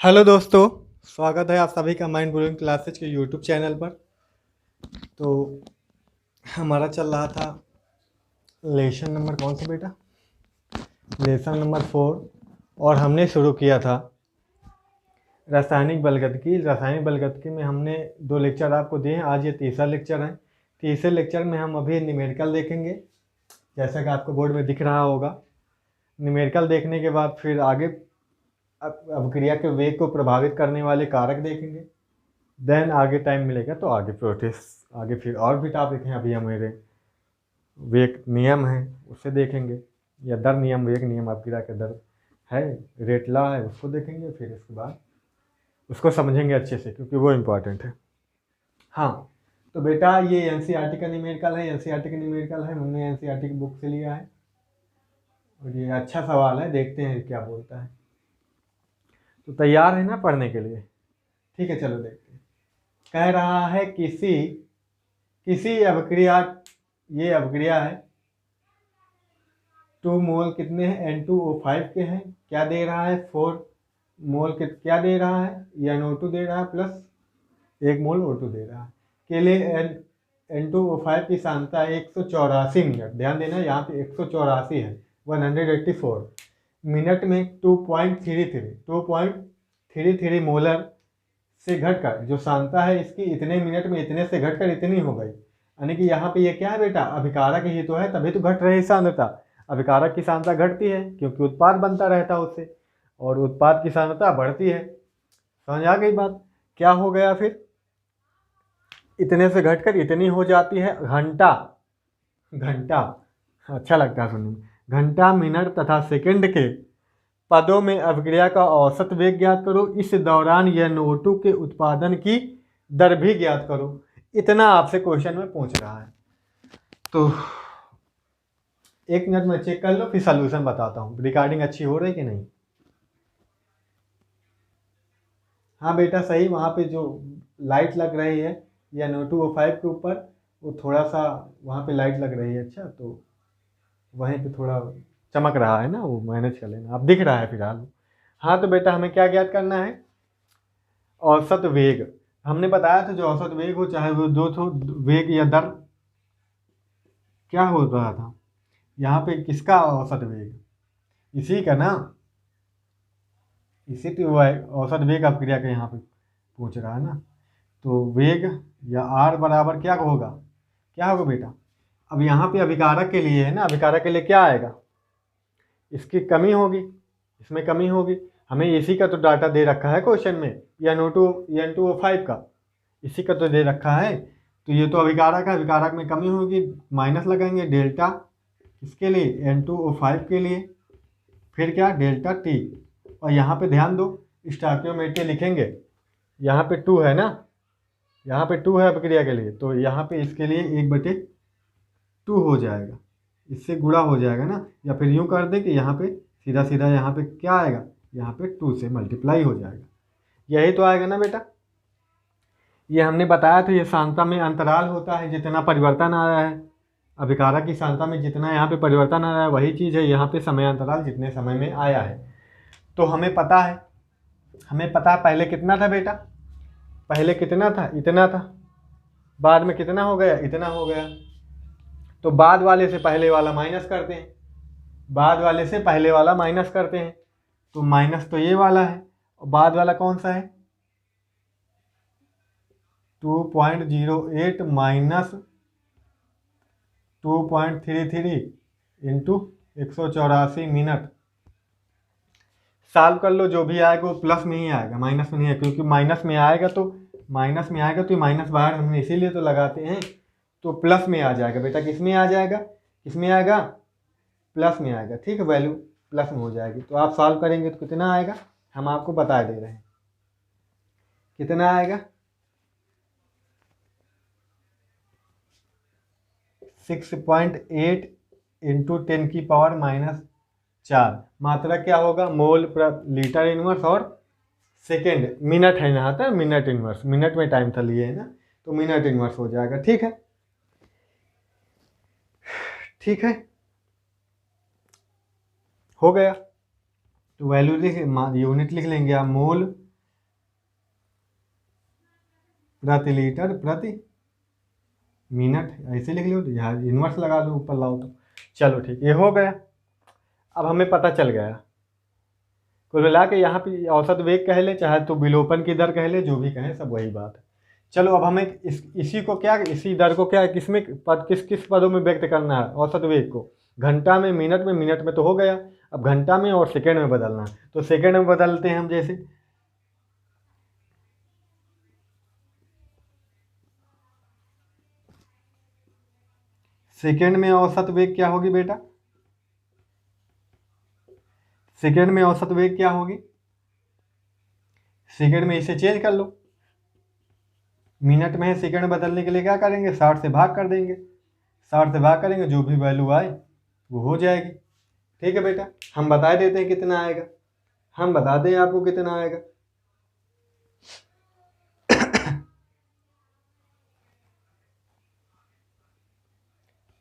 Hello दोस्तों, स्वागत है आप सभी का माइंड ब्लोइंग क्लासेज के यूट्यूब चैनल पर। तो हमारा चल रहा था लेसन नंबर कौन सा बेटा, लेसन नंबर 4। और हमने शुरू किया था रासायनिक बलगतिकी। रासायनिक बलगतिकी में हमने 2 लेक्चर आपको दिए हैं, आज ये तीसरा लेक्चर है। तीसरे लेक्चर में हम अभी न्यूमेरिकल देखेंगे, जैसा कि आपको बोर्ड में दिख रहा होगा। न्यूमेरिकल देखने के बाद फिर आगे अभिक्रिया के वेग को प्रभावित करने वाले कारक देखेंगे। देन आगे टाइम मिलेगा तो आगे प्रोसेस, आगे फिर और भी टॉपिक हैं। अभी हमारे वेग नियम है उससे देखेंगे, या दर नियम, वेग नियम अभिक्रिया के दर है, रेट लॉ है, उसको देखेंगे। फिर इसके बाद उसको समझेंगे अच्छे से, क्योंकि वो इम्पोर्टेंट है। हाँ, तो बेटा ये एनसीईआरटी का न्यूमेरिकल है। एनसीईआरटी का न्यूमेरिकल है, हमने एनसीईआरटी की बुक से लिया है। और ये अच्छा सवाल है, देखते हैं क्या बोलता है। तो तैयार है ना पढ़ने के लिए? ठीक है, चलो देखते हैं। कह रहा है किसी किसी अभिक्रिया, ये अभिक्रिया है 2 मोल कितने हैं, N2O5 के हैं। क्या दे रहा है, 4 मोल के क्या दे रहा है, NO2 दे रहा है, प्लस 1 मोल O2 दे रहा है। के लिए N2O5 की सांद्रता 184 मिनट। ध्यान देना यहाँ पे 184 है, 184 मिनट में 2.33 मोलर से घटकर, जो सांद्रता है इसकी इतने मिनट में इतने से घटकर इतनी हो गई। यानी कि यहाँ पे ये क्या है बेटा, अभिकारक ही तो है, तभी तो घट रही सांद्रता। अभिकारक की सांद्रता घटती है क्योंकि उत्पाद बनता रहता है उससे, और उत्पाद की सांद्रता बढ़ती है। समझ आ गई बात? क्या हो गया फिर, इतने से घटकर इतनी हो जाती है। घंटा, घंटा अच्छा लगता है सुनने में। घंटा, मिनट तथा सेकंड के पदों में अभिक्रिया का औसत वेग ज्ञात करो। इस दौरान यह NO2 के उत्पादन की दर भी ज्ञात करो। इतना आपसे क्वेश्चन में पूछ रहा है। तो 1 मिनट में चेक कर लो, फिर सलूशन बताता हूँ। रिकॉर्डिंग अच्छी हो रही कि नहीं? हाँ बेटा सही, वहाँ पे जो लाइट लग रही है या NO2O5 के ऊपर, वो थोड़ा सा वहाँ पे लाइट लग रही है। अच्छा, तो वहीं पे थोड़ा चमक रहा है ना, वो मैनेज कर लेना। अब दिख रहा है फिलहाल। हाँ तो बेटा हमें क्या ज्ञात करना है, औसत वेग। हमने बताया था जो औसत वेग हो, चाहे वो दो तो वेग या दर, क्या हो रहा था यहाँ पे, किसका औसत वेग, इसी का ना, इसी तो औसत वेग अभिक्रिया का यहाँ पे पूछ रहा है ना। तो वेग या आर बराबर क्या होगा, क्या होगा बेटा। अब यहाँ पे अभिकारक के लिए है ना, अभिकारक के लिए क्या आएगा, इसकी कमी होगी, इसमें कमी होगी। हमें इसी का तो डाटा दे रखा है क्वेश्चन में, N2O5 का, इसी का तो दे रखा है। तो ये तो अभिकारक है, अभिकारक में कमी होगी, माइनस लगाएंगे डेल्टा, इसके लिए N2O5 के लिए, फिर क्या डेल्टा T। और यहाँ पे ध्यान दो, स्टोइकियोमेट्री लिखेंगे, यहाँ पे 2 है ना, यहाँ पे 2 है अभिक्रिया के लिए, तो यहाँ पे इसके लिए 1/2 हो जाएगा, इससे गुणा हो जाएगा ना। या फिर यूँ कर दे कि यहाँ पे सीधा सीधा यहाँ पे क्या आएगा, यहाँ पे 2 से मल्टीप्लाई हो जाएगा। यही तो आएगा ना बेटा। ये हमने बताया था, ये सांद्रता में अंतराल होता है, जितना परिवर्तन आ रहा है अभिकारक की सांद्रता में, जितना यहाँ पे परिवर्तन आ रहा है वही चीज़ है यहाँ पे समय अंतराल, जितने समय में आया है। तो हमें पता है, हमें पता है पहले कितना था बेटा, पहले कितना था, इतना था, बाद में कितना हो गया, इतना हो गया। तो बाद वाले से पहले वाला माइनस करते हैं, बाद वाले से पहले वाला माइनस करते हैं। तो माइनस तो ये वाला है, और बाद वाला कौन सा है, 2.08 माइनस 2.33 इंटू 184 मिनट। सॉल्व कर लो, जो भी आएगा वो प्लस में ही आएगा, माइनस में नहीं आएगा, क्योंकि माइनस में आएगा तो ये माइनस बाहर हम इसीलिए तो लगाते हैं, तो प्लस में आ जाएगा बेटा। किस में आ जाएगा, किस में आएगा, प्लस में आएगा। ठीक है, वैल्यू प्लस में हो जाएगी। तो आप सॉल्व करेंगे तो कितना आएगा, हम आपको बता दे रहे हैं कितना आएगा, 6.8 इंटू 10⁻⁴। मात्रा क्या होगा, मोल प्रति लीटर इनवर्स, और सेकेंड मिनट है यहाँ तक, मिनट इनवर्स, मिनट में टाइम था लिए है ना, तो मिनट इनवर्स हो जाएगा। ठीक है, ठीक है, हो गया। तो वैल्यू लिख, यूनिट लिख लेंगे आप, मोल प्रति लीटर प्रति मिनट, ऐसे लिख लो, यहाँ इन्वर्स लगा लो, ऊपर लाओ तो। चलो ठीक, ये हो गया। अब हमें पता चल गया, कुल मिला के यहाँ पे औसत वेग कह ले, चाहे तो विलोपन की दर कह ले, जो भी कहें सब वही बात है। चलो अब हमें इसी को क्या, इसी दर को क्या, किस किस पदों में व्यक्त करना है औसत वेग को, घंटा में, मिनट में तो हो गया, अब घंटा में और सेकेंड में बदलना है। तो सेकेंड में बदलते हैं हम, जैसे सेकेंड में औसत वेग क्या होगी बेटा, सेकेंड में औसत वेग क्या होगी, सेकेंड में इसे चेंज कर लो, मिनट में है, सेकेंड बदलने के लिए क्या करेंगे, 60 से भाग कर देंगे, 60 से भाग करेंगे, जो भी वैल्यू आए वो हो जाएगी। ठीक है बेटा, हम बता देते हैं कितना आएगा, हम बता दें आपको कितना आएगा।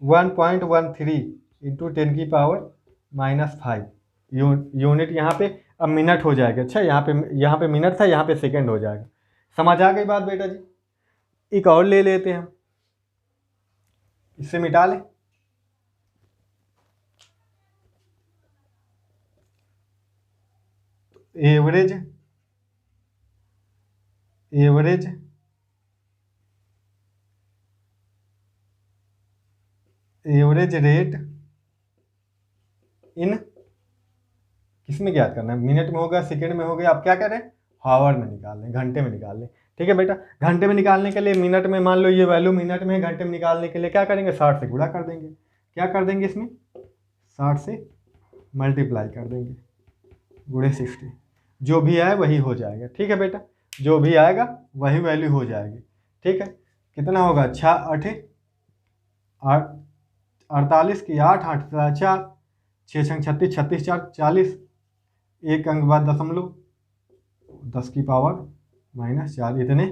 1.13 इंटू 10⁻⁵ यूनिट यहाँ पे अब मिनट हो जाएगा। अच्छा, यहाँ पे मिनट था, यहाँ पे सेकंड हो जाएगा। समझ आ गई बात बेटा जी। एक और ले लेते हैं हम, इससे मिटा लें। एवरेज रेट इन, किसमें ज्ञात करना है, मिनट में होगा, सेकंड में होगा, आप क्या करें, हावर में निकाल लें, घंटे में निकाल लें। ठीक है बेटा, घंटे में निकालने के लिए मिनट में, मान लो ये वैल्यू मिनट में है, घंटे में निकालने के लिए क्या करेंगे, 60 से गुणा कर देंगे। क्या कर देंगे, इसमें 60 से मल्टीप्लाई कर देंगे, गुणे 60, जो भी आए वही हो जाएगा। ठीक है बेटा, जो भी आएगा वही वैल्यू हो जाएगी। ठीक है, कितना होगा, 48 की 8 8 4 6 6 36 36 4 40, एक अंक बाद दशमलव, 10⁻⁻4, इतने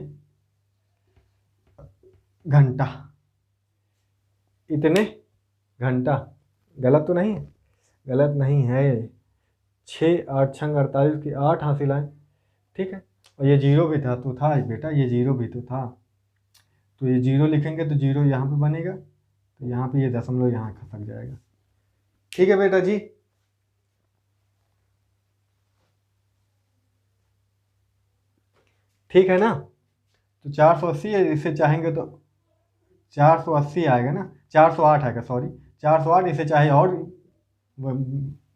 घंटा, इतने घंटा। गलत तो नहीं है, गलत नहीं है। 6 8 6 48 की 8 हासिल आए। ठीक है, और ये जीरो भी था तो था बेटा, ये जीरो भी तो था, तो ये जीरो लिखेंगे तो जीरो यहाँ पे बनेगा, तो यहाँ पे ये दशमलव यहाँ खसक जाएगा। ठीक है बेटा जी, ठीक है ना। तो 480 है, इसे चाहेंगे तो 480 आएगा ना, 408 आएगा, सॉरी 408, इसे चाहे और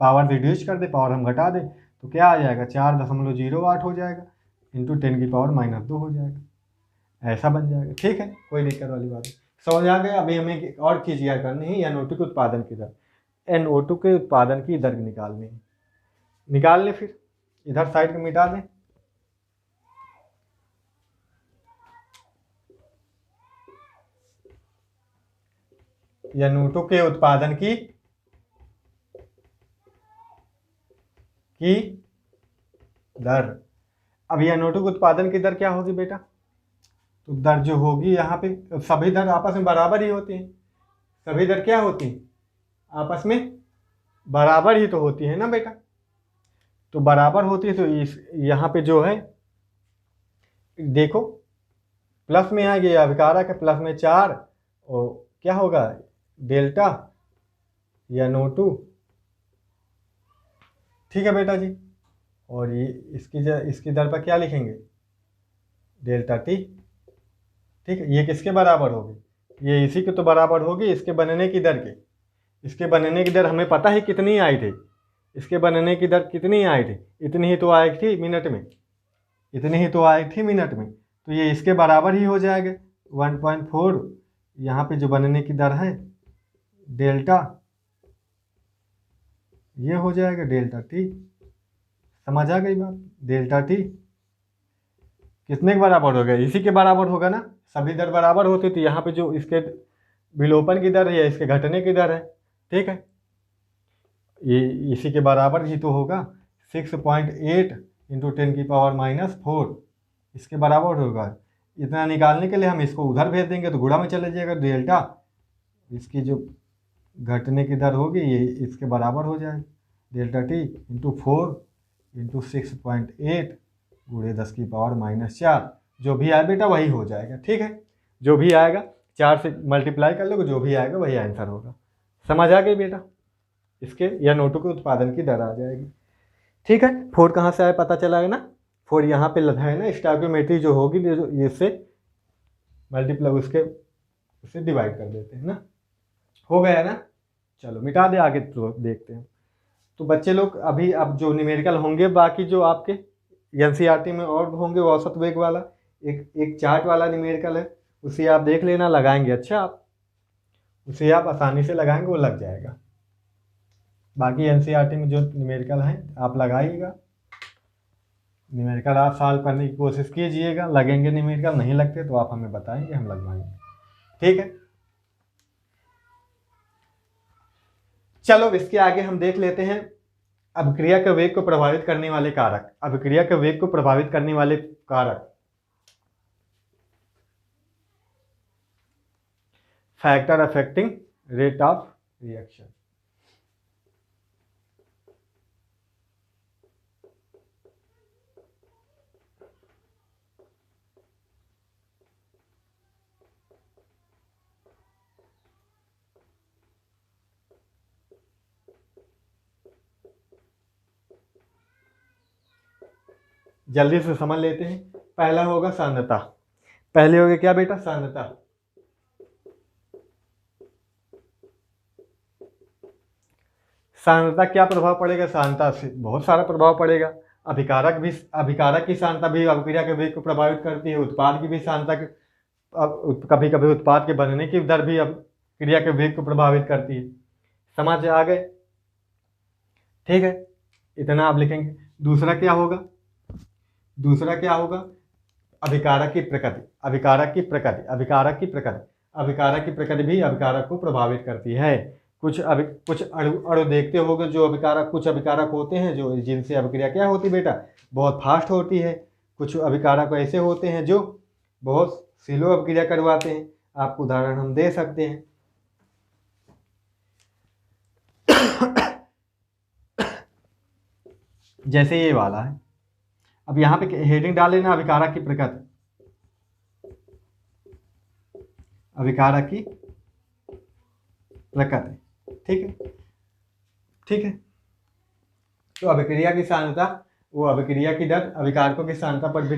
पावर रिड्यूस कर दे, पावर हम घटा दे, तो क्या आ जाएगा, 4.08 हो जाएगा, इंटू 10⁻⁻2 हो जाएगा, ऐसा बन जाएगा। ठीक है, कोई दिक्कत वाली बात नहीं, समझ आ गया। अभी हमें एक और चीज़ याद करनी है, NO2 के उत्पादन की दर, NO2 के उत्पादन की दर निकालनी है। निकाल लें, फिर इधर साइड में मिटा दें। NO2 के उत्पादन की दर, अब NO2 के उत्पादन की दर क्या होगी बेटा, तो दर जो होगी यहाँ पे, सभी दर आपस में बराबर ही होती हैं, सभी दर क्या होती हैं, आपस में बराबर ही तो होती है ना बेटा, तो बराबर होती है, तो इस यहाँ पे जो है देखो, प्लस में आएगी अभिकारक है, प्लस में 4, और क्या होगा, डेल्टा NO2। ठीक है बेटा जी, और ये इसकी दर पर क्या लिखेंगे, डेल्टा टी। ठीक है, ये किसके बराबर होगी, ये इसी के तो बराबर होगी, इसके बनने की दर के, इसके बनने की दर हमें पता है कितनी आई थी, इसके बनने की दर कितनी आई थी, इतनी ही तो आई थी मिनट में, इतनी ही तो आई थी मिनट में, तो ये इसके बराबर ही हो जाएगा 1.4, यहाँ पे जो बनने की दर है डेल्टा, ये हो जाएगा डेल्टा टी। समझ आ गई बात, डेल्टा टी कितने के बराबर होगा, इसी के बराबर होगा ना, सभी दर बराबर होती, तो यहाँ पे जो इसके विलोपन की दर है, इसके घटने की दर है। ठीक है, ये इसी के बराबर ही तो होगा, 6.8 इंटू 10⁻⁻4, इसके बराबर होगा। इतना निकालने के लिए हम इसको उधर भेज देंगे तो गुणा में चले जाएगा, डेल्टा इसकी जो घटने की दर होगी ये इसके बराबर हो जाएगा, डेल्टा टी इंटू 4 इंटू 6.8 गुणे 10⁻⁻4, जो भी आए बेटा वही हो जाएगा, ठीक है। जो भी आएगा 4 से मल्टीप्लाई कर लो, जो भी आएगा वही आंसर होगा। समझ आ गई बेटा? इसके या नोटों के उत्पादन की दर आ जाएगी, ठीक है। 4 कहाँ से आए पता चला है ना? 4 यहाँ पे है ना, स्टोइकियोमेट्री जो होगी जो इससे मल्टीप्लाई उससे डिवाइड कर देते हैं ना। हो गया ना? चलो मिटा दे, आगे तो देखते हैं। तो बच्चे लोग अभी अब जो न्यूमेरिकल होंगे बाकी जो आपके एनसीईआरटी में और होंगे वो औसत वेग वाला एक चार्ट वाला न्यूमेरिकल है, उसे आप देख लेना, लगाएंगे। अच्छा, आप उसे आप आसानी से लगाएंगे, वो लग जाएगा। बाकी एनसीईआरटी में जो न्यूमेरिकल हैं आप लगाइएगा। न्यूमेरिकल आप सॉल्व करने की कोशिश कीजिएगा, लगेंगे न्यूमेरिकल, नहीं लगते तो आप हमें बताएंगे, हम लगवाएंगे, ठीक है। चलो इसके आगे हम देख लेते हैं अभिक्रिया के वेग को प्रभावित करने वाले कारक। अभिक्रिया के वेग को प्रभावित करने वाले कारक, factor affecting rate of reaction. जल्दी से समझ लेते हैं। पहला होगा सांद्रता। पहले होगा क्या बेटा? सांद्रता। सांद्रता क्या प्रभाव पड़ेगा? सांद्रता से बहुत सारा प्रभाव पड़ेगा। अभिकारक की सांद्रता भी अभिक्रिया के वेग को प्रभावित करती है। उत्पाद की भी सांद्रता कभी कभी उत्पाद के बनने की दर भी अभिक्रिया के वेग को प्रभावित करती है। समझ आ गए? ठीक है, इतना आप लिखेंगे। दूसरा क्या होगा? अभिकारक की प्रकृति। अभिकारक की प्रकृति भी अभिकारक को प्रभावित करती है। कुछ अणु देखते होगे जो कुछ अभिकारक होते हैं जो जिनसे अभिक्रिया क्या होती है बेटा? बहुत फास्ट होती है। कुछ अभिकारक ऐसे होते हैं जो बहुत स्लो अभिक्रिया करवाते हैं। आपको उदाहरण हम दे सकते हैं। जैसे ये वाला है। अब यहाँ पे हेडिंग डाल लेना, अभिकारक की प्रकृति। अभिकारक की प्रकृति, ठीक है। तो अभिक्रिया की सांद्रता, वो अभिक्रिया की दर अभिकारकों की सांद्रता पर भी,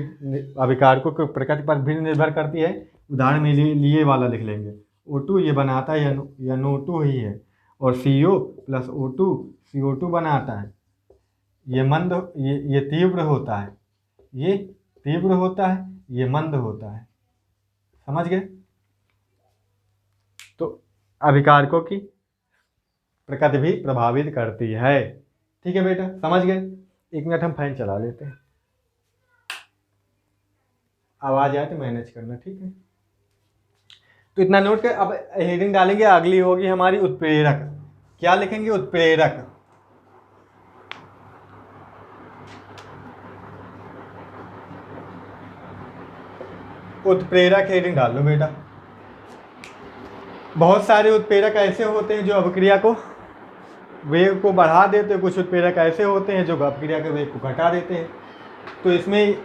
अभिकारकों की प्रकृति पर भी निर्भर करती है। उदाहरण में लिए वाला लिख लेंगे। O2 ये बनाता है या NO2 ही है, और CO प्लस O2 CO2 बनाता है। ये तीव्र होता है, ये तीव्र होता है, ये मंद होता है। समझ गए? तो अभिकारकों की प्रकृति भी प्रभावित करती है। ठीक है बेटा, समझ गए? 1 मिनट हम फैन चला लेते हैं, आवाज आए तो मैनेज करना, ठीक है। तो इतना नोट कर, अब हेडिंग डालेंगे। अगली होगी हमारी उत्प्रेरक। क्या लिखेंगे? उत्प्रेरक। उत्प्रेरक हेडिंग डाल लो बेटा। बहुत सारे उत्प्रेरक ऐसे होते हैं जो अभिक्रिया को वेग को बढ़ा देते हैं। कुछ उत्प्रेरक ऐसे होते हैं जो अभिक्रिया के वेग को घटा देते हैं। तो इसमें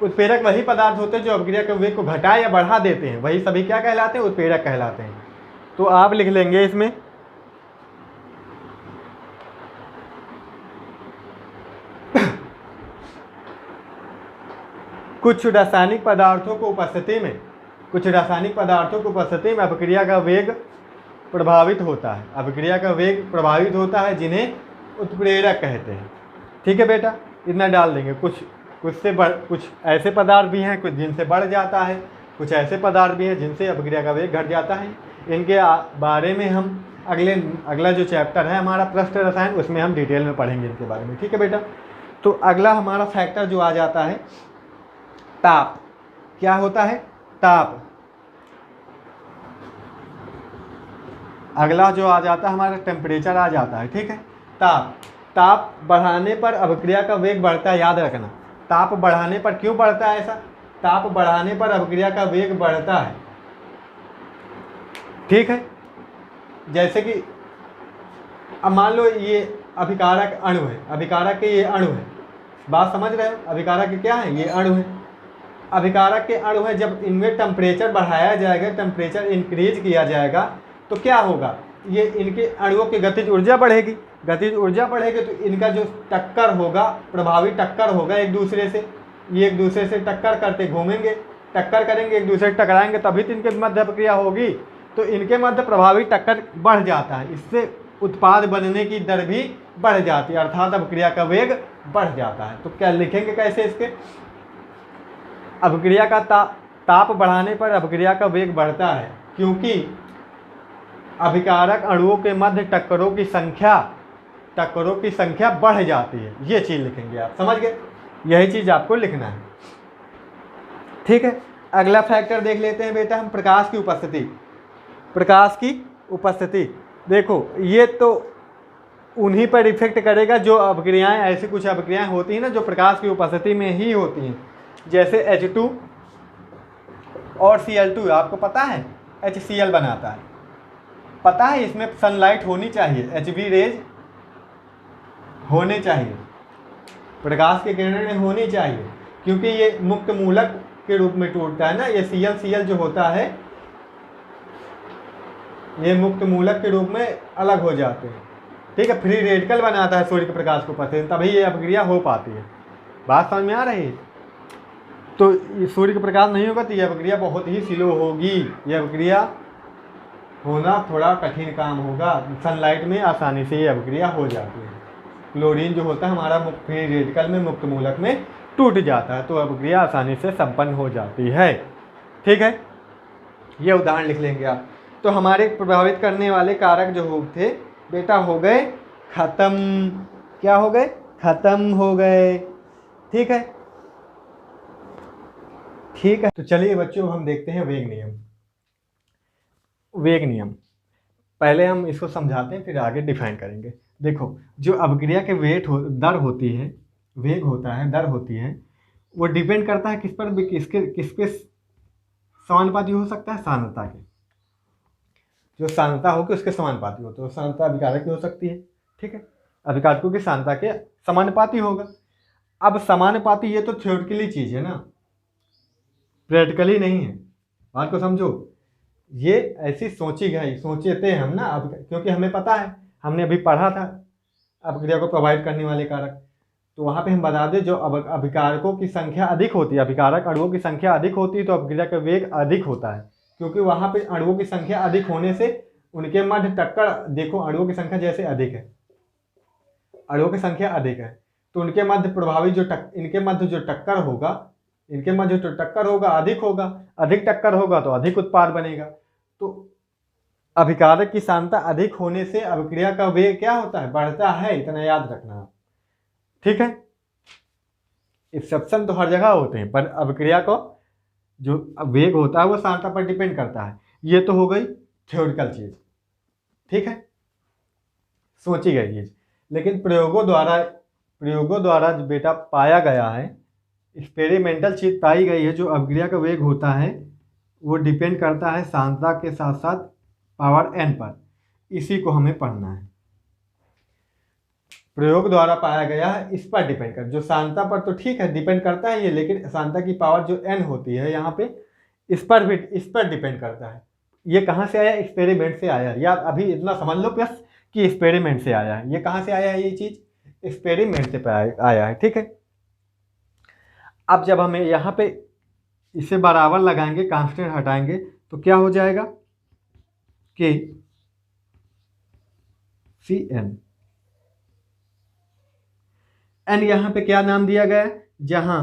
उत्प्रेरक वही पदार्थ होते हैं जो अभिक्रिया के वेग को घटा या बढ़ा देते हैं, वही सभी क्या कहलाते हैं? उत्प्रेरक कहलाते हैं। तो आप लिख लेंगे इसमें कुछ रासायनिक पदार्थों को उपस्थिति में अभिक्रिया का वेग प्रभावित होता है। अभिक्रिया का वेग प्रभावित होता है, जिन्हें उत्प्रेरक कहते हैं। ठीक है बेटा, इतना डाल देंगे। कुछ ऐसे पदार्थ भी हैं कुछ जिनसे बढ़ जाता है, कुछ ऐसे पदार्थ भी हैं जिनसे अभिक्रिया का वेग घट जाता है। इनके बारे में हम अगला जो चैप्टर है हमारा पृष्ठ रसायन, उसमें हम डिटेल में पढ़ेंगे इनके बारे में। ठीक है बेटा। तो अगला हमारा फैक्टर जो आ जाता है ताप। क्या होता है? ताप। अगला जो आ जाता है हमारा टेम्परेचर आ जाता है। ठीक है। ताप बढ़ाने पर अभिक्रिया का वेग बढ़ता है, याद रखना। ताप बढ़ाने पर क्यों बढ़ता है ऐसा? ताप बढ़ाने पर अभिक्रिया का वेग बढ़ता है। ठीक है। जैसे कि अब मान लो ये अभिकारक अणु है, अभिकारक के ये अणु है। बात समझ रहे हो? अभिकारक क्या है? ये अणु है। अभिकारक के अणु है, जब इनमें टेम्परेचर बढ़ाया जाएगा, टेम्परेचर इंक्रीज किया जाएगा तो क्या होगा, ये इनके अणुओं की गतिज ऊर्जा बढ़ेगी। गतिज ऊर्जा बढ़ेगी तो इनका जो टक्कर होगा, प्रभावी टक्कर होगा एक दूसरे से, ये एक दूसरे से टक्कर करते घूमेंगे, टक्कर करेंगे, एक दूसरे से टकराएंगे, तभी तो इनके मध्य अपक्रिया होगी। तो इनके मध्य प्रभावी टक्कर बढ़ जाता है, इससे उत्पाद बनने की दर भी बढ़ जाती है, अर्थात अपक्रिया का वेग बढ़ जाता है। तो क्या लिखेंगे कैसे इसके, अपक्रिया का ताप बढ़ाने पर अपक्रिया का वेग बढ़ता है, क्योंकि अभिकारक अणुओं के मध्य टक्करों की संख्या बढ़ जाती है। ये चीज़ लिखेंगे आप, समझ गए, यही चीज़ आपको लिखना है। ठीक है, अगला फैक्टर देख लेते हैं बेटा हम, प्रकाश की उपस्थिति। प्रकाश की उपस्थिति देखो, ये तो उन्हीं पर इफेक्ट करेगा जो अपक्रियाएं, ऐसी कुछ अपक्रियाएं होती हैं ना जो प्रकाश की उपस्थिति में ही होती हैं, जैसे H2 और Cl2। आपको पता है HCl बनाता है, पता है इसमें सनलाइट होनी चाहिए, HV रेज होने चाहिए, प्रकाश की किरणें होनी चाहिए, क्योंकि ये मुक्त मूलक के रूप में टूटता है ना, ये Cl जो होता है ये मुक्त मूलक के रूप में अलग हो जाते हैं। ठीक है, फ्री रेडिकल बनाता है सूर्य के प्रकाश को पसंद, तभी ये अपक्रिया हो पाती है। बात समझ में आ रही है? तो सूर्य का प्रकाश नहीं होगा तो यह अपक्रिया बहुत ही स्लो होगी, यह अपक्रिया होना थोड़ा कठिन काम होगा। सनलाइट में आसानी से ये अपक्रिया हो जाती है। क्लोरीन जो होता है हमारा फ्री रेडिकल में, मुक्त मूलक में टूट जाता है, तो अपक्रिया आसानी से संपन्न हो जाती है। ठीक है, ये उदाहरण लिख लेंगे आप। तो हमारे प्रभावित करने वाले कारक जो थे बेटा हो गए खत्म। क्या हो गए? खत्म हो गए। ठीक है, ठीक है। तो चलिए बच्चों हम देखते हैं वेग नियम। वेग नियम पहले हम इसको समझाते हैं, फिर आगे डिफाइन करेंगे। देखो, जो अपक्रिया के दर होती है, वेग होता है, दर होती है, वो डिपेंड करता है किस पर, किसके समानुपाती हो सकता है? सांद्रता के। जो सांद्रता होगी उसके समानुपाती हो, तो सांद्रता अभिकारक की हो सकती है। ठीक है, अभिकारकों की सांद्रता के समानुपाती होगा। अब समानुपाती ये तो थ्योरेटिकली चीज़ है ना, प्रैक्टिकली नहीं है। बात को समझो, ये ऐसी सोचते हैं हम ना, अब क्योंकि हमें पता है, हमने अभी पढ़ा था अपक्रिया को प्रभावित करने वाले कारक। तो वहाँ पे हम बता दें, जो अभिकारकों की संख्या अधिक होती है, अभिकारक अणुओं की संख्या अधिक होती है, तो अपक्रिया का वेग अधिक होता है, क्योंकि वहाँ पे अणुओं की संख्या अधिक होने से उनके मध्य टक्कर, देखो अणुओं की संख्या जैसे अधिक है, अणुओं की संख्या अधिक है, तो उनके मध्य प्रभावी इनके मध्य जो टक्कर होगा, इनके मध्य जो टक्कर होगा अधिक होगा, अधिक टक्कर होगा तो अधिक उत्पाद बनेगा। तो अभिकारक की सांद्रता अधिक होने से अपक्रिया का वेग क्या होता है? बढ़ता है, इतना याद रखना। ठीक है, एक्सेप्शन तो हर जगह होते हैं, पर अपक्रिया को जो वेग होता है वो सांद्रता पर डिपेंड करता है। ये तो हो गई थ्योरेटिकल चीज। ठीक है, सोची गई चीज, लेकिन प्रयोगों द्वारा जो बेटा पाया गया है, एक्सपेरिमेंटल चीज पाई गई है, जो अपक्रिया का वेग होता है वो डिपेंड करता है सांद्रता के साथ साथ पावर n पर। इसी को हमें पढ़ना है। प्रयोग द्वारा पाया गया है, इस पर डिपेंड कर, जो सांद्रता पर तो ठीक है डिपेंड करता है ये, लेकिन सांद्रता की पावर जो n होती है यहाँ पे, इस पर डिपेंड करता है। ये कहाँ से आया? एक्सपेरिमेंट से आया। या अभी इतना समझ लो प्लस कि एक्सपेरिमेंट से आया है। ये कहाँ से आया है? ये चीज एक्सपेरिमेंट से आया है। ठीक है, अब जब हमें यहाँ पे इसे बराबर लगाएंगे, कांस्टेंट हटाएंगे, तो क्या हो जाएगा? कि Cn, n यहाँ पे क्या नाम दिया गया है? जहां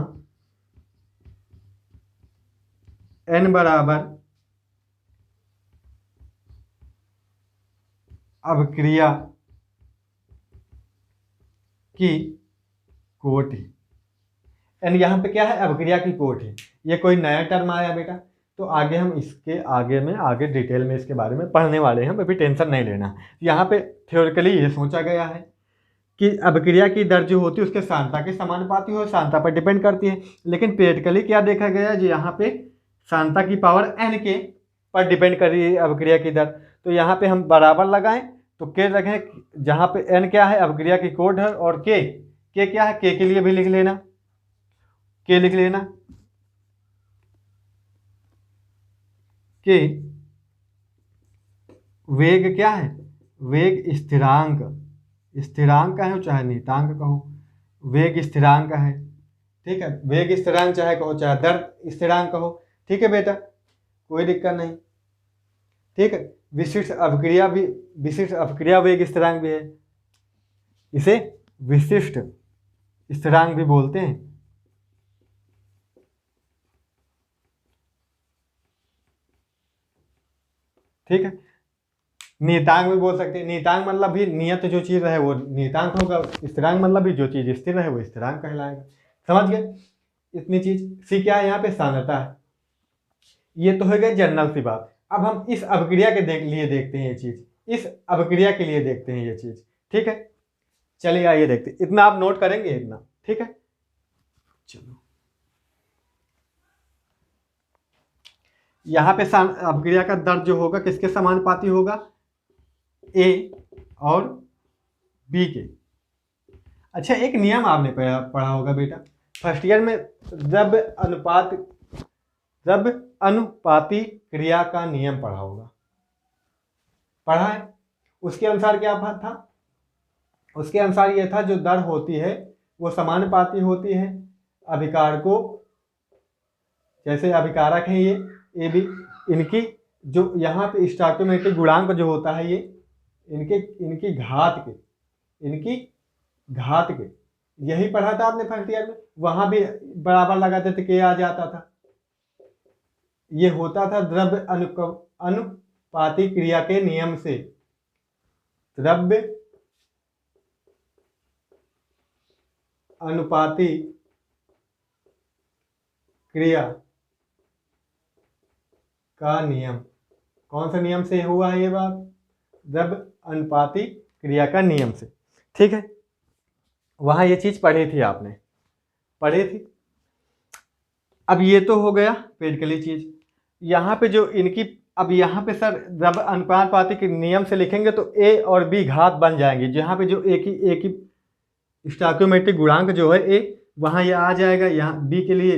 n बराबर अपक्रिया की कोटि। n यहाँ पे क्या है? अपक्रिया की कोटि। ये कोई नया टर्म आया बेटा, तो आगे हम इसके आगे डिटेल में इसके बारे में पढ़ने वाले हैं, अभी टेंशन नहीं लेना। यहाँ पे थ्योरेटिकली ये सोचा गया है कि अपक्रिया की दर जो होती है उसके सांद्रता के समानुपाती हो, सांद्रता पर डिपेंड करती है। लेकिन प्रैक्टिकली क्या देखा गया है? जो यहाँ पे सांद्रता की पावर n के पर डिपेंड कर रही है अपक्रिया की दर, तो यहाँ पे हम बराबर लगाएं तो के रखें, जहाँ पे n क्या है? अपक्रिया की कोट है, और के क्या है? के लिए भी लिख लेना, के लिख लेना। कि वेग क्या है, वेग स्थिरांक, स्थिरांक कहो चाहे नियतांक कहो, वेग स्थिरांक है, ठीक है, वेग स्थिरांक चाहे कहो चाहे दर स्थिरांक कहो, ठीक है बेटा, कोई दिक्कत नहीं, ठीक है। विशिष्ट अभिक्रिया भी, विशिष्ट अभिक्रिया वेग स्थिरांक भी है, इसे विशिष्ट स्थिरांक भी बोलते हैं, ठीक है। नियतांक भी बोल सकते हैं, नियतांक मतलब भी नियत जो चीज है वो नियतांक होगा, स्थिरांक मतलब भी जो चीज स्थिर है वो स्थिरांक कहलाएगा। समझ गए इतनी चीज। सी क्या है यहाँ पे, सांद्रता है। ये तो हो गई जनरल सी बात। अब हम इस अभिक्रिया के लिए देखते हैं ये चीज, इस अभिक्रिया के लिए देखते हैं ये चीज, ठीक है। चलिए आइए देखते, इतना आप नोट करेंगे इतना, ठीक है। चलो यहाँ पे अभिक्रिया का दर जो होगा किसके समानुपाती होगा, ए और बी के। अच्छा एक नियम आपने पढ़ा होगा बेटा फर्स्ट ईयर में, द्रव्य अनुपाती क्रिया का नियम पढ़ा होगा, पढ़ा है। उसके अनुसार क्या था, उसके अनुसार यह था जो दर होती है वो समानुपाती होती है अभिकारकों, जैसे अभिकारक है ये ए बी, इनकी जो यहाँ पे स्टोइकियोमेट्रिक गुणांक जो होता है ये इनकी घात के यही पढ़ा था आपने फर्स्ट ईयर में, वहां भी बराबर लगाते थे के आ जाता था। ये होता था द्रव्य अनुपाती क्रिया के नियम से, द्रव्य अनुपाती क्रिया का नियम। कौन सा नियम से हुआ है ये बात, द्रव्य अनुपाती क्रिया का नियम से, ठीक है। वहां ये चीज पढ़ी थी आपने, पढ़ी थी। अब ये तो हो गया पेज के लिए चीज। यहाँ पे जो इनकी, अब यहाँ पे सर द्रव्य अनुपाती के नियम से लिखेंगे तो ए और बी घात बन जाएंगे, जहाँ पे जो एक ही स्टोइकियोमेट्रिक गुणांक जो है ए, वहाँ ये आ जाएगा, यहाँ बी के लिए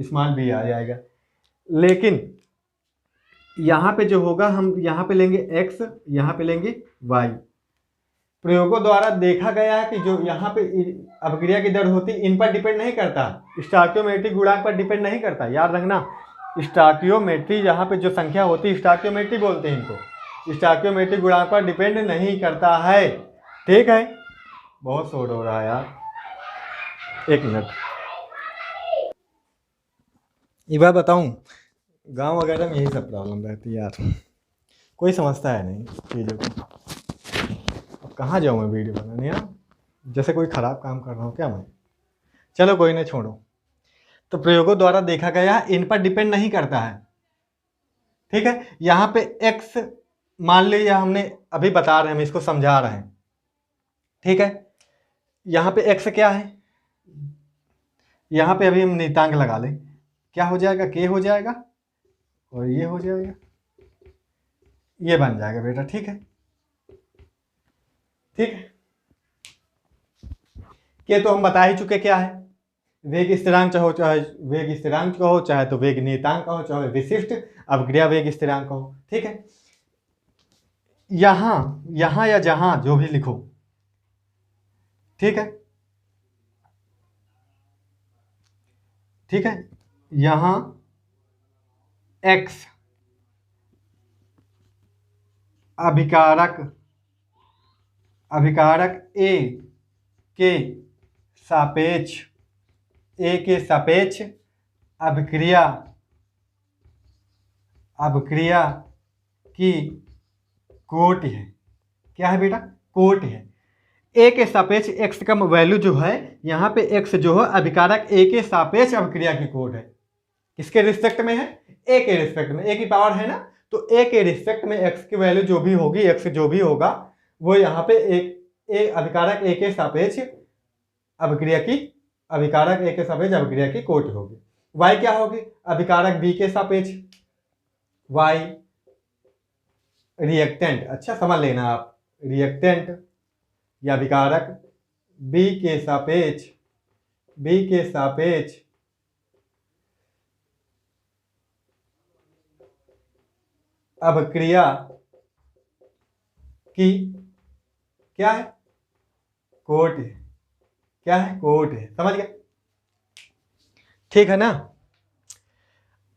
स्मॉल बी आ जाएगा। लेकिन यहाँ पे जो होगा हम यहाँ पे लेंगे x, यहाँ पे लेंगे y। प्रयोगों द्वारा देखा गया है कि जो यहाँ पे अभिक्रिया की दर होती इन पर डिपेंड नहीं करता, स्टोइकियोमेट्रिक गुणांक पर डिपेंड नहीं करता, याद रखना। स्टोइकियोमेट्री यहाँ पे जो संख्या होती है स्टोइकियोमेट्री बोलते हैं इनको, स्टोइकियोमेट्रिक गुणांक पर डिपेंड नहीं करता है, ठीक है। बहुत शोर हो रहा है यार, एक मिनट। एक बार बताऊं, गांव वगैरह में यही सब प्रॉब्लम रहती है यार, कोई समझता है नहीं चीज़ों को। अब कहाँ जाऊँ मैं वीडियो बनाने यार, जैसे कोई ख़राब काम कर रहा हूँ क्या मैं। चलो कोई नहीं, छोड़ो। तो प्रयोगों द्वारा देखा गया इन पर डिपेंड नहीं करता है, ठीक है। यहाँ पे x मान लीजिए, हमने अभी बता रहे हैं, हम इसको समझा रहे हैं, ठीक है। यहाँ पे x क्या है, यहाँ पे अभी हम नियतांक लगा लें, क्या हो जाएगा, k हो जाएगा और ये हो जाएगा, ये बन जाएगा बेटा, ठीक है, ठीक है। के तो हम बता ही चुके क्या है, वेग स्थिरांक चाहे वेग स्थिरांक कहो, चाहे तो वेग नियतांक कहो, चाहे विशिष्ट अभिक्रिया वेग स्थिरांक कहो, ठीक है। यहाँ या जहां जो भी लिखो, ठीक है, ठीक है। यहाँ x अभिकारक A के सापेक्ष अभिक्रिया की कोटि है। क्या है बेटा, कोटि है। ए के सापेक्ष x का वैल्यू जो है, यहाँ पे x जो है अभिकारक A के सापेक्ष अभिक्रिया की कोट है। किसके रिस्पेक्ट में है, A के रिस्पेक्ट में, A की पावर है ना, तो A के रिस्पेक्ट में x की वैल्यू जो भी होगी, x जो भी होगा वो यहाँ पे एक अभिकारक A के सापेक्ष अभिक्रिया की कोटि होगी। y क्या होगी, अभिकारक B के सापेक्ष, y रिएक्टेंट, अच्छा समझ लेना आप, रिएक्टेंट या अभिकारक B के सापेक्ष अभिक्रिया की क्या है, कोट है, क्या है, कोट है, समझ गए, ठीक है ना।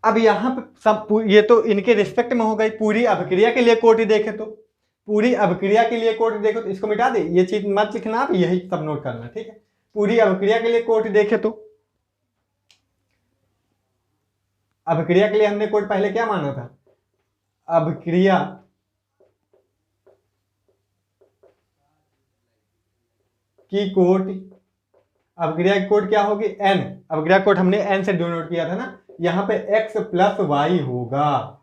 अब यहाँ पे सब ये तो इनके रिस्पेक्ट में हो गई, पूरी अभिक्रिया के लिए कोटि देखे तो, पूरी अभिक्रिया के लिए कोटि देखो तो इसको मिटा दे, ये चीज मत लिखना, आप यही सब नोट करना, ठीक है। पूरी अभिक्रिया के लिए कोटि देखे तो, अभिक्रिया के लिए हमने कोट पहले क्या माना था, अभिक्रिया की कोट, अभिक्रिया की कोट क्या होगी, एन, अभिक्रिया कोट हमने एन से डिनोट किया था ना, यहाँ पे x प्लस वाई होगा,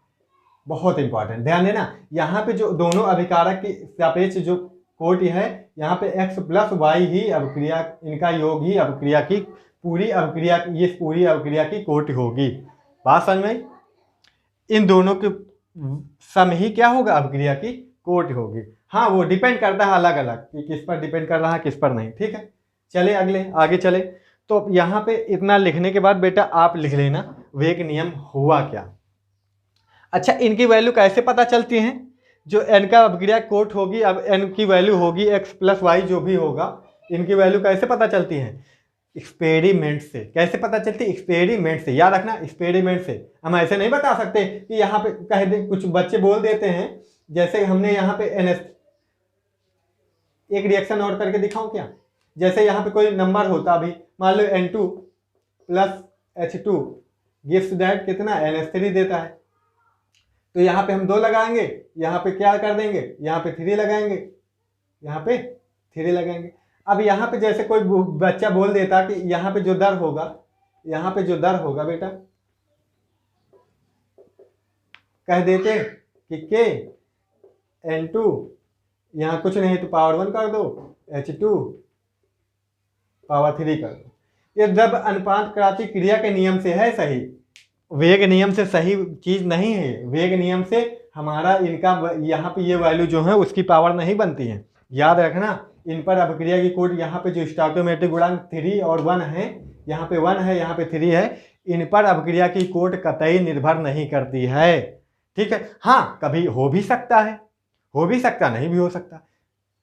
बहुत इंपॉर्टेंट ध्यान देना, यहाँ पे जो दोनों अभिकारक की सापेक्ष जो कोटि है, यहाँ पे x प्लस वाई ही अभिक्रिया, इनका योग ही अभिक्रिया की पूरी अभिक्रिया, ये पूरी अभिक्रिया की कोटि होगी, बात समझ में। इन दोनों के सम ही क्या होगा, अभिक्रिया की कोटि होगी। हाँ वो डिपेंड करता है अलग अलग कि किस पर डिपेंड कर रहा है किस पर नहीं, ठीक है। चले अगले आगे चले, तो यहाँ पे इतना लिखने के बाद बेटा आप लिख लेना वेग नियम हुआ क्या। अच्छा इनकी वैल्यू कैसे पता चलती है, जो n का अभिक्रिया कोट होगी, अब n की वैल्यू होगी x प्लस वाई जो भी होगा, इनकी वैल्यू कैसे पता चलती है, एक्सपेरिमेंट से। कैसे पता चलती है, एक्सपेरिमेंट से, याद रखना एक्सपेरिमेंट से। हम ऐसे नहीं बता सकते कि यहाँ पे कह दे, कुछ बच्चे बोल देते हैं, जैसे हमने यहाँ पे NS, एक रिएक्शन और करके दिखाऊं क्या, जैसे यहाँ पे कोई नंबर होता, अभी मान लो N2 plus H2 gives that कितना, NH3 देता है, तो यहाँ पे हम 2 लगाएंगे, यहाँ पे क्या कर देंगे, यहाँ पे 3 लगाएंगे, यहाँ पे 3 लगाएंगे। अब यहाँ पे जैसे कोई बच्चा बोल देता कि यहाँ पे जो दर होगा, यहाँ पे जो दर होगा बेटा, कह देते कि K N2, यहाँ कुछ नहीं तो पावर 1 कर दो, H2 पावर 3 कर दो। ये द्रव्य अनुपात क्रांति क्रिया के नियम से है सही, वेग नियम से सही चीज नहीं है। वेग नियम से हमारा इनका यहाँ पे ये वैल्यू जो है उसकी पावर नहीं बनती है, याद रखना। इन पर अभिक्रिया की कोट यहाँ पे जो स्टोइकोमेट्रिक गुणांक 3 और 1 है, यहाँ पे 1 है, यहाँ पे 3 है, इन पर अभिक्रिया की कोट कतई निर्भर नहीं करती है, ठीक है। हाँ कभी हो भी सकता है, हो भी सकता, नहीं भी हो सकता,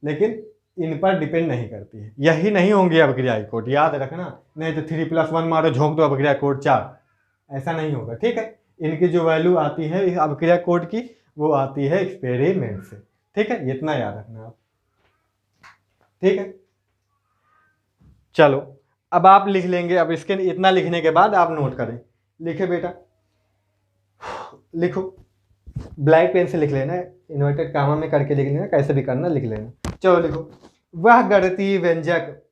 लेकिन इन पर डिपेंड नहीं करती है, यही नहीं होंगी अभिक्रिया की कोट, याद रखना। नहीं तो 3 + 1 मारो झोंक दो अभिक्रिया कोट 4, ऐसा नहीं होगा, ठीक है। इनकी जो वैल्यू आती है अभिक्रिया कोट की, वो आती है एक्सपेरिमेंट से, ठीक है, इतना याद रखना आप, ठीक है। चलो अब आप लिख लेंगे, अब इसके इतना लिखने के बाद आप नोट करें, लिखे बेटा, लिखो, ब्लैक पेन से लिख लेना, इन्वर्टेड कामा में करके लिख लेना, कैसे भी करना लिख लेना। चलो लिखो, वह गणितीय व्यंजक,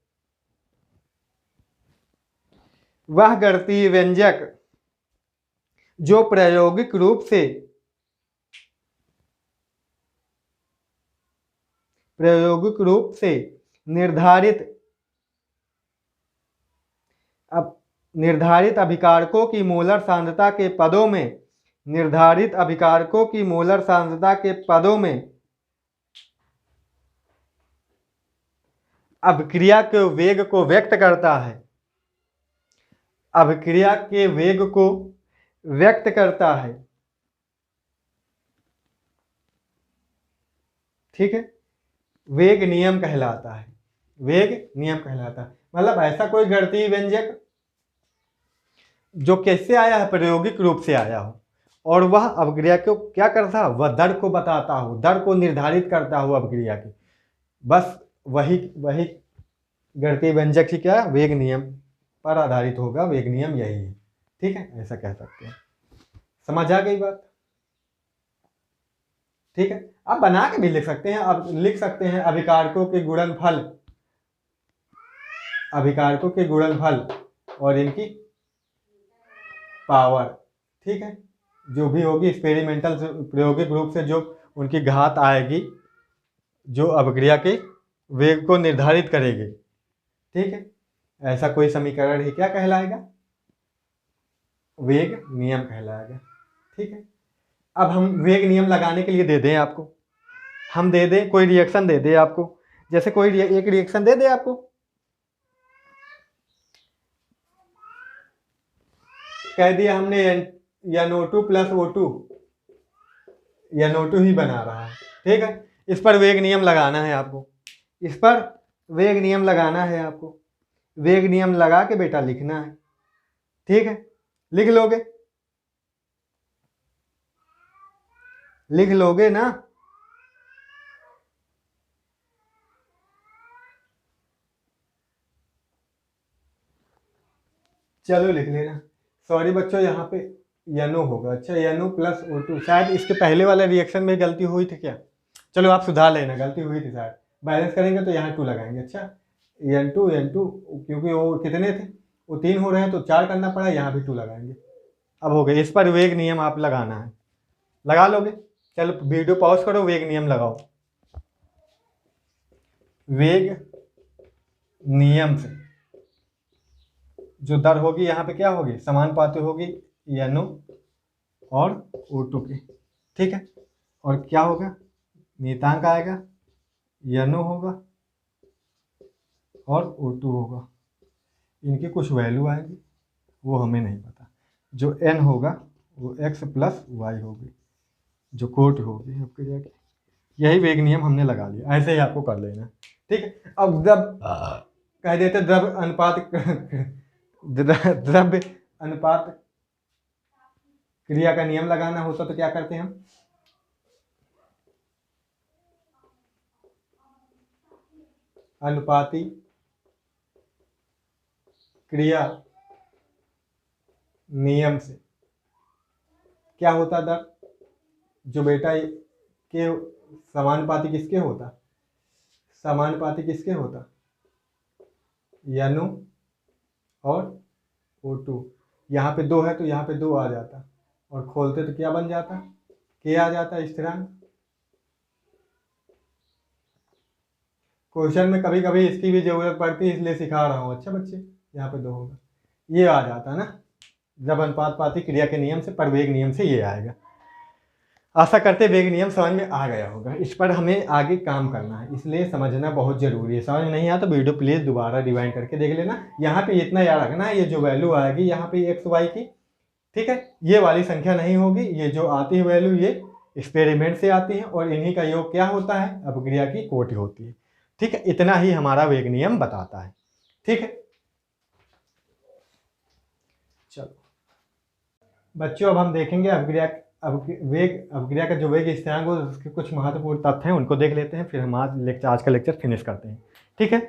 वह गणितीय व्यंजक जो प्रायोगिक रूप से निर्धारित अभिकारकों की मोलर सांद्रता के पदों में, निर्धारित अभिकारकों की मोलर सांद्रता के पदों में अभिक्रिया के वेग को व्यक्त करता है, अभिक्रिया के वेग को व्यक्त करता है, ठीक है, वेग नियम कहलाता है, वेग नियम कहलाता है। मतलब ऐसा कोई गणितीय व्यंजक जो कैसे आया है, प्रायोगिक रूप से आया हो, और वह अभिक्रिया को क्या करता है, वह दर को बताता हो, दर को निर्धारित करता हो अभिक्रिया की, बस वही गणितीय व्यंजक ही क्या, वेग नियम पर आधारित होगा, वेग नियम यही है, ठीक है, ऐसा कह सकते हैं। समझ आ गई बात, ठीक है। आप बना के भी लिख सकते हैं, आप लिख सकते हैं अभिकारकों के गुणनफल, अभिकारकों के गुणनफल और इनकी पावर, ठीक है, जो भी होगी एक्सपेरिमेंटल प्रायोगिक रूप से जो उनकी घात आएगी, जो अभिक्रिया के वेग को निर्धारित करेगी, ठीक है, ऐसा कोई समीकरण ही क्या कहलाएगा, वेग नियम कहलाएगा, ठीक है। अब हम वेग नियम लगाने के लिए दे दें आपको, हम दे दें कोई रिएक्शन दे दे आपको, जैसे कोई एक रिएक्शन दे दे आपको, कह दिया हमने NO2 + O2 NO2 ही बना रहा है। ठीक है, इस पर वेग नियम लगाना है आपको, इस पर वेग नियम लगाना है आपको। वेग नियम लगा के बेटा लिखना है। ठीक है, लिख लोगे, लिख लोगे ना? चलो लिख लेना। सॉरी बच्चों, यहाँ पे NO होगा। अच्छा, NO प्लस O2, शायद इसके पहले वाले रिएक्शन में गलती हुई थी क्या? चलो आप सुधार लेना, गलती हुई थी शायद। बैलेंस करेंगे तो यहाँ 2 लगाएंगे। अच्छा, N2 क्योंकि वो कितने थे, वो 3 हो रहे हैं तो 4 करना पड़ा, यहाँ भी 2 लगाएंगे। अब हो गए। इस पर वेग नियम आप लगाना है, लगा लोगे? चलो वीडियो पॉज करो, वेग नियम लगाओ। वेग नियम से जो दर होगी यहाँ पे क्या होगी, समानुपाती होगी NO और O2 की। ठीक है, और क्या होगा, नियतांक आएगा, NO होगा और O2 होगा। इनकी कुछ वैल्यू आएगी, वो हमें नहीं पता। जो N होगा वो X प्लस Y होगी, जो कोट होगी आपके की। यही वेग नियम हमने लगा लिया, ऐसे ही आपको कर लेना। ठीक है, अब जब कह देते द्रव्य अनुपात द्रव्य अनुपात क्रिया का नियम लगाना होता तो क्या करते हैं हम, अनुपाती क्रिया नियम से क्या होता दर, जो बेटा के समानुपाती किसके होता, समानुपाती किसके होता, NO और O2। यहाँ पे 2 है तो यहाँ पे 2 आ जाता, और खोलते तो क्या बन जाता, K आ जाता स्थिरांक। क्वेश्चन में कभी कभी इसकी भी जरूरत पड़ती है, इसलिए सिखा रहा हूँ। अच्छा बच्चे, यहाँ पे 2 होगा, ये आ जाता ना जब अनुपातपाती क्रिया के नियम से, पर वेग नियम से ये आएगा। आशा करते वेग नियम समझ में आ गया होगा। इस पर हमें आगे काम करना है, इसलिए समझना बहुत जरूरी है। समझ नहीं आया तो वीडियो प्लीज दोबारा रिवाइंड करके देख लेना। यहाँ पे इतना याद रखना है, ये जो वैल्यू आएगी यहाँ पे एक्स वाई की, ठीक है, ये वाली संख्या नहीं होगी। ये जो आती है वैल्यू, ये एक्सपेरिमेंट से आती है, और इन्हीं का योग क्या होता है, अपक्रिया की कोटि होती है। ठीक है, इतना ही हमारा वेग नियम बताता है। ठीक है, चलो बच्चों, अब हम देखेंगे अपक्रिया का जो वेग स्थिरांक हो, उसके कुछ महत्वपूर्ण तथ्य हैं, उनको देख लेते हैं, फिर हम आज का लेक्चर फिनिश करते हैं। ठीक है,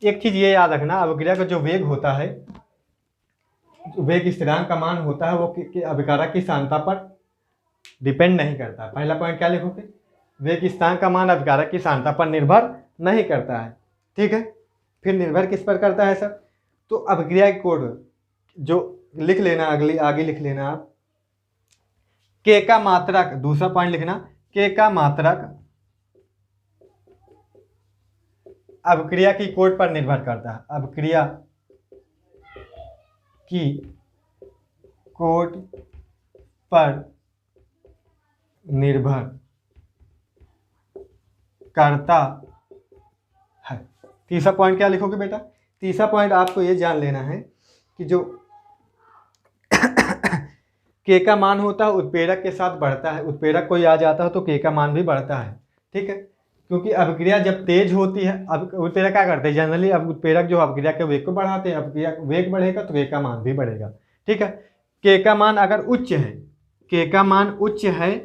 एक चीज ये याद रखना, अपक्रिया का जो वेग होता है, वेग स्थिरांक का मान होता है, वो अभिकारक की सांद्रता पर डिपेंड नहीं करता। पहला पॉइंट क्या लिखोगे, वेग स्थिरांक का मान अभिकारक की सांद्रता पर निर्भर नहीं करता है। ठीक है, फिर निर्भर किस पर करता है सर, तो अपक्रिया की कोड जो लिख लेना, आगे लिख लेना आप, K का मात्रक, दूसरा पॉइंट लिखना, K का मात्रक अपक्रिया की कोट पर निर्भर करता है। अपक्रिया की कोट पर निर्भर करता है। तीसरा पॉइंट क्या लिखोगे बेटा, तीसरा पॉइंट आपको ये जान लेना है कि जो K का मान होता है उत्प्रेरक के साथ बढ़ता है। उत्प्रेरक कोई आ जाता है तो K का मान भी बढ़ता है। ठीक है, क्योंकि अपक्रिया जब तेज होती है, अब उत्प्रेरक क्या करते हैं जनरली, अब उत्प्रेरक जो अपक्रिया के वेग को बढ़ाते हैं, अपक्रिया वेग बढ़ेगा तो K का मान भी बढ़ेगा। ठीक है, K का मान अगर उच्च है, K का मान उच्च है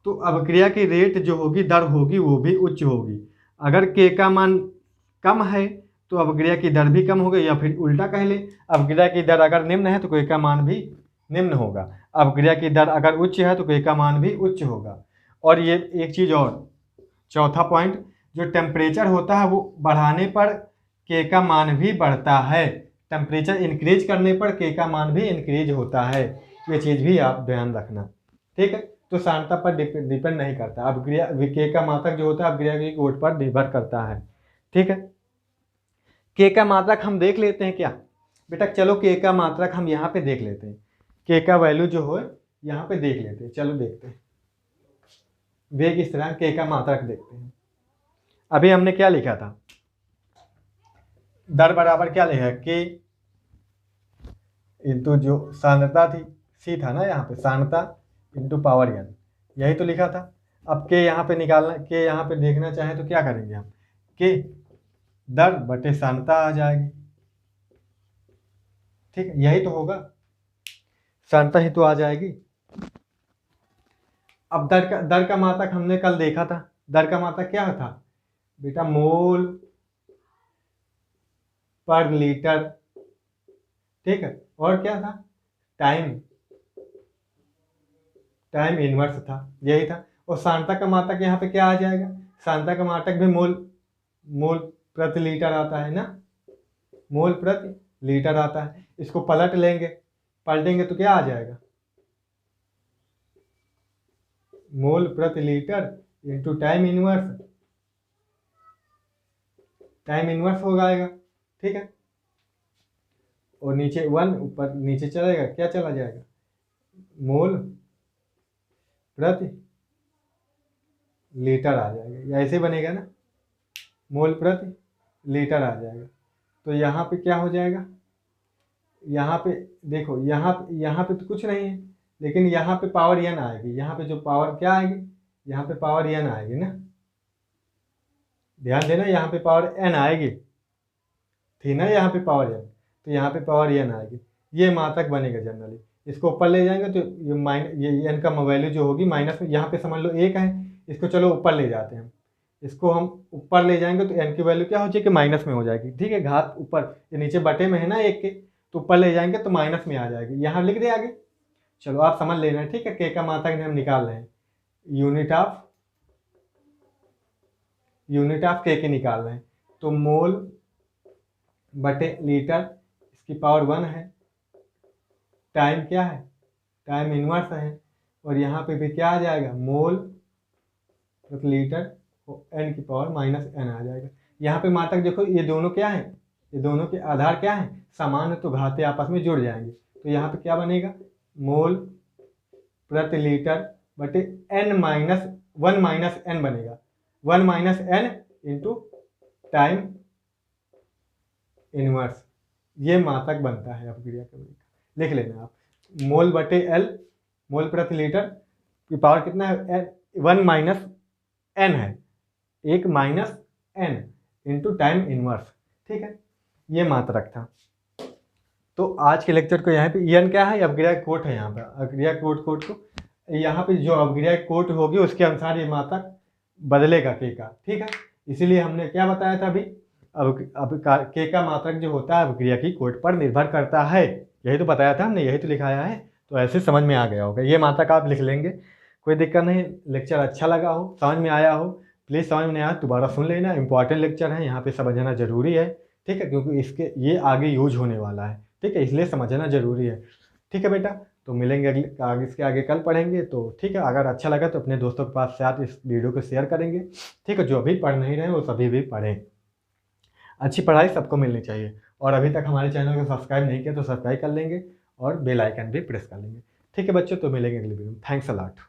तो अपक्रिया की रेट जो होगी, दर होगी, वो भी उच्च होगी। अगर K का मान कम है तो अपक्रिया की दर भी कम होगी, या फिर उल्टा कह ले, अपक्रिया की दर अगर निम्न है तो K का मान भी निम्न होगा। अपक्रिया की दर अगर उच्च है तो K का मान भी उच्च होगा। और ये एक चीज़ और, चौथा पॉइंट, जो टेम्परेचर होता है वो बढ़ाने पर K का मान भी बढ़ता है। टेम्परेचर इंक्रीज करने पर K का मान भी इंक्रीज होता है। ये चीज़ भी आप ध्यान रखना। ठीक है, तो सांद्रता पर डिपेंड नहीं करता। अपक्रिया K का मात्रक जो होता है अपक्रिया की कोट पर निर्भर करता है। ठीक है, K का मात्रक हम देख लेते हैं क्या बेटा, चलो K का मात्रक हम यहाँ पे देख लेते हैं। K का वैल्यू जो हो यहाँ पे देख लेते हैं। चलो देखते हैं, वेग स्थिरांक K का मात्रक देखते हैं। अभी हमने क्या लिखा था, दर बराबर क्या लिखा है, K इंटू जो सांद्रता थी, C था ना यहाँ पे, सांद्रता इंटू पावर N। यही तो लिखा था। अब के यहाँ पे निकालना, के यहाँ पे देखना चाहें तो क्या करेंगे हम, के दर बटे सान्द्रता आ जाएगी। ठीक है, यही तो होगा, सान्द्रता ही तो आ जाएगी। अब दर का मात्रक हमने कल देखा था, दर का मात्रक क्या था बेटा, मोल पर लीटर। ठीक है, और क्या था, टाइम टाइम इनवर्स था, यही था। और सांद्रता का मात्रक यहाँ पे क्या आ जाएगा, सांद्रता का मात्रक भी मोल मोल प्रति लीटर आता है ना, मोल प्रति लीटर आता है। इसको पलट लेंगे, पलटेंगे तो क्या आ जाएगा, मोल प्रति litre into time inverse, time inverse हो जाएगा। ठीक है, और नीचे 1 ऊपर नीचे चलेगा, क्या चला जाएगा, मोल प्रति लीटर आ जाएगा, या ऐसे बनेगा ना, मोल प्रति लीटर आ जाएगा। तो यहाँ पे क्या हो जाएगा, यहाँ पे देखो, यहाँ पे तो कुछ नहीं है, लेकिन यहाँ पे पावर n आएगी, यहाँ पे जो पावर क्या आएगी, यहाँ पे पावर n आएगी ना, ध्यान देना, यहाँ पे पावर n आएगी थी ना, यहाँ पे पावर n, तो यहाँ पे पावर n आएगी। ये मात्रक बनेगा जनरली, इसको ऊपर ले जाएंगे तो ये n का वैल्यू जो होगी माइनस में, यहाँ पे समझ लो 1 है, इसको चलो ऊपर ले जाते हैं, इसको हम ऊपर ले जाएंगे तो n की वैल्यू क्या हो जाएगी, माइनस में हो जाएगी। ठीक है, घात ऊपर, ये नीचे बटे में है ना 1 के, तो ऊपर ले जाएंगे तो माइनस में आ जाएगी, यहाँ लिख दे आगे। चलो आप समझ लेना, ठीक है, के का मात्रक हम निकाल रहे हैं, यूनिट ऑफ के निकाल रहे हैं, तो मोल बटे लीटर, इसकी पावर 1 है, टाइम क्या है, टाइम इनवर्स है, और यहाँ पे भी क्या आ जाएगा, मोल प्रति लीटर, n की पावर माइनस n आ जाएगा। यहाँ पे मात्रक देखो, ये दोनों क्या है, ये दोनों के आधार क्या है, समान है, तो घाते आपस में जुड़ जाएंगे, तो यहाँ पे क्या बनेगा, मोल प्रति लीटर बटे n माइनस 1 माइनस n बनेगा, 1 minus n into time inverse, ये मात्रक बनता है अपक्रिया का। लिख लेना आप, मोल बटे एल, मोल प्रति लीटर की पावर कितना है, 1 माइनस n है, 1 minus n into time inverse. ठीक है, ये मात्रक था। तो आज के लेक्चर को यहाँ पे n क्या है, अपक्रिया कोट है, यहाँ पे अपक्रिया कोट को यहाँ पे जो अपक्रिया कोट होगी उसके अनुसार ये मात्रक बदलेगा के का। ठीक है, इसीलिए हमने क्या बताया था अभी, अब के का मात्रक जो होता है अपक्रिया की कोट पर निर्भर करता है, यही तो बताया था हमने, यही तो लिखाया है, तो ऐसे समझ में आ गया होगा। ये मात्रक आप लिख लेंगे, कोई दिक्कत नहीं। लेक्चर अच्छा लगा हो, समझ में आया हो, प्लीज़ समझ में नहीं आया दोबारा सुन लेना, इंपॉर्टेंट लेक्चर है, यहाँ पे समझना जरूरी है। ठीक है, क्योंकि इसके ये आगे यूज होने वाला है। ठीक है, इसलिए समझना जरूरी है। ठीक है बेटा, तो मिलेंगे अगले इसके आगे कल पढ़ेंगे। तो ठीक है, अगर अच्छा लगा तो अपने दोस्तों के पास साथ इस वीडियो को शेयर करेंगे। ठीक है, जो अभी पढ़ नहीं रहे वो सभी भी पढ़ें, अच्छी पढ़ाई सबको मिलनी चाहिए। और अभी तक हमारे चैनल को सब्सक्राइब नहीं किया तो सब्सक्राइब कर लेंगे और बेल आइकन भी प्रेस कर लेंगे। ठीक है बच्चों, तो मिलेंगे अगली वीडियो में। Thanks a lot.